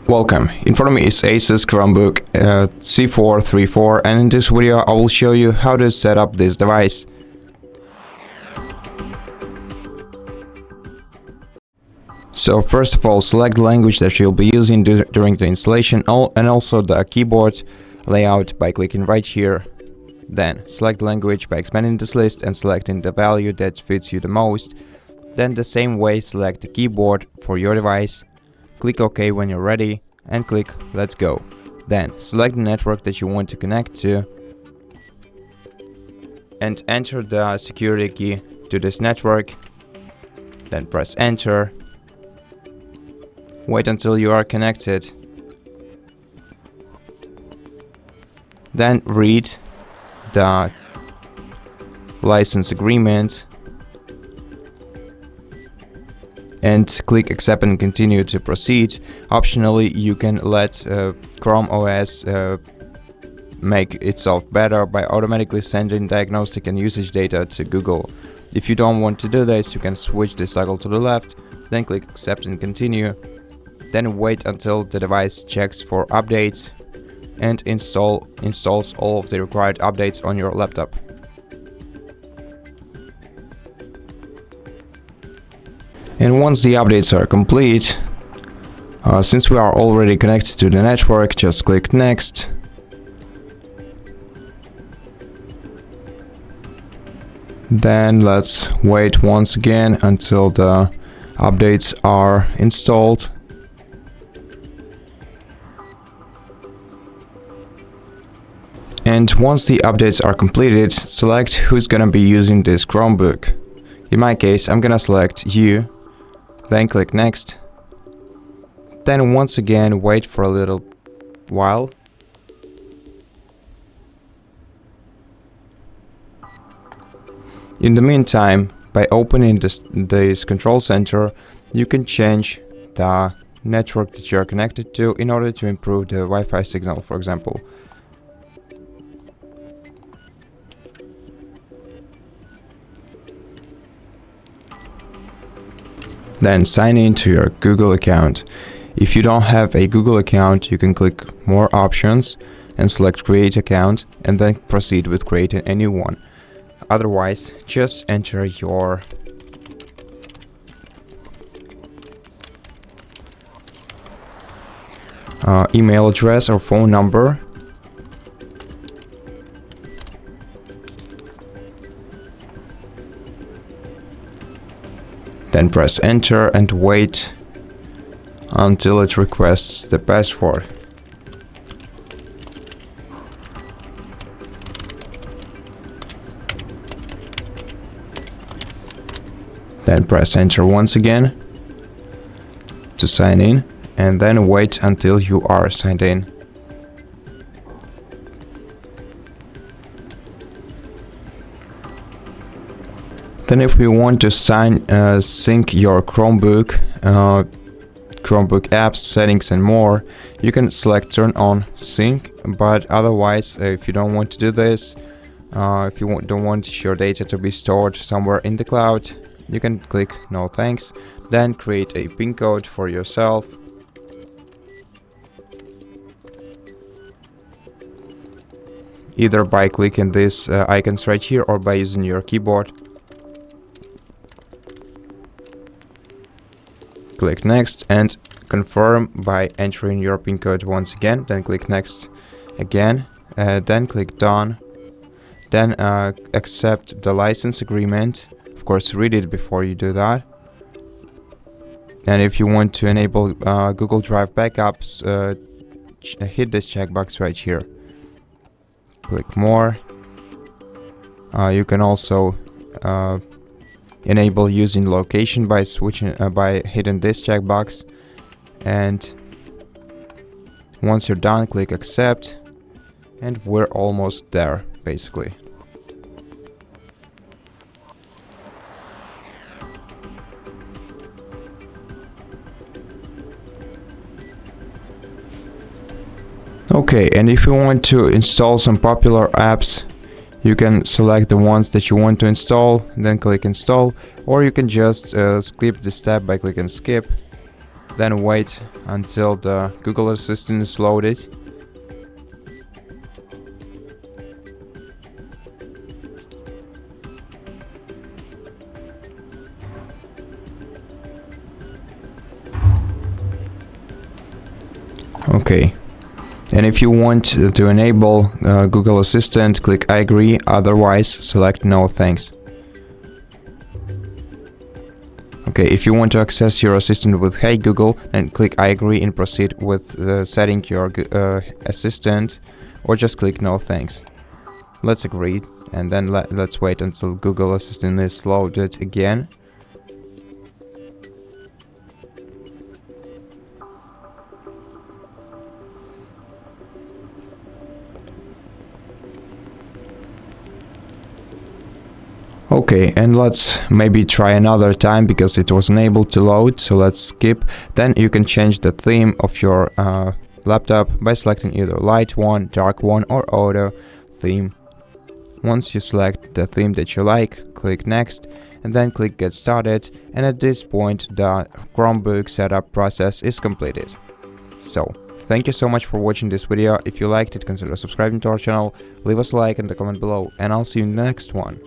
Welcome, in front of me is ASUS Chromebook C434, and in this video I will show you how to set up this device. So first of all, select the language that you'll be using during the installation and also the keyboard layout by clicking right here. Then select the language by expanding this list and selecting the value that fits you the most. Then the same way select the keyboard for your device. Click OK when you're ready and click Let's Go. Then select the network that you want to connect to and enter the security key to this network. Then press Enter. Wait until you are connected. Then read the license agreement and click Accept and Continue to proceed. Optionally, you can let Chrome OS make itself better by automatically sending diagnostic and usage data to Google. If you don't want to do this, you can switch this toggle to the left, then click Accept and Continue. Then wait until the device checks for updates and installs all of the required updates on your laptop. And once the updates are complete, since we are already connected to the network, just click Next. Then let's wait once again until the updates are installed. And once the updates are completed, select who's gonna be using this Chromebook. In my case, I'm gonna select you. Then click Next. Then once again wait for a little while. In the meantime, by opening this control center, you can change the network that you are connected to in order to improve the Wi-Fi signal, for example. Then sign in to your Google account. If you don't have a Google account, you can click More Options and select Create Account and then proceed with creating a new one. Otherwise, just enter your email address or phone number. Then press Enter and wait until it requests the password. Then press Enter once again to sign in and then wait until you are signed in. Then if we want to sync your Chromebook apps, settings and more, you can select Turn on Sync, but otherwise, if you don't want to do this, if you don't want your data to be stored somewhere in the cloud, you can click No Thanks, then create a PIN code for yourself. Either by clicking these icons right here or by using your keyboard. Click Next and confirm by entering your PIN code once again. Then click Next again. Then click Done. Then accept the license agreement. Of course, read it before you do that. And if you want to enable Google Drive backups, hit this checkbox right here. Click More. You can also enable using location by hitting this checkbox, and once you're done, click Accept, and we're almost there, basically. Okay, and if you want to install some popular apps, you can select the ones that you want to install, then click Install, or you can just skip this step by clicking Skip, then wait until the Google Assistant is loaded. Okay, and if you want to enable Google Assistant, click I agree, otherwise select no thanks. Okay, if you want to access your assistant with Hey Google, then click I agree and proceed with setting your assistant, or just click no thanks. Let's agree, and then let's wait until Google Assistant is loaded again. Okay, and let's maybe try another time because it wasn't able to load, so let's skip. Then you can change the theme of your laptop by selecting either light one, dark one, or auto theme. Once you select the theme that you like, click next and then click get started, and at this point the Chromebook setup process is completed. So thank you so much for watching this video. If you liked it, consider subscribing to our channel, leave us a like in the comment below, and I'll see you in the next one.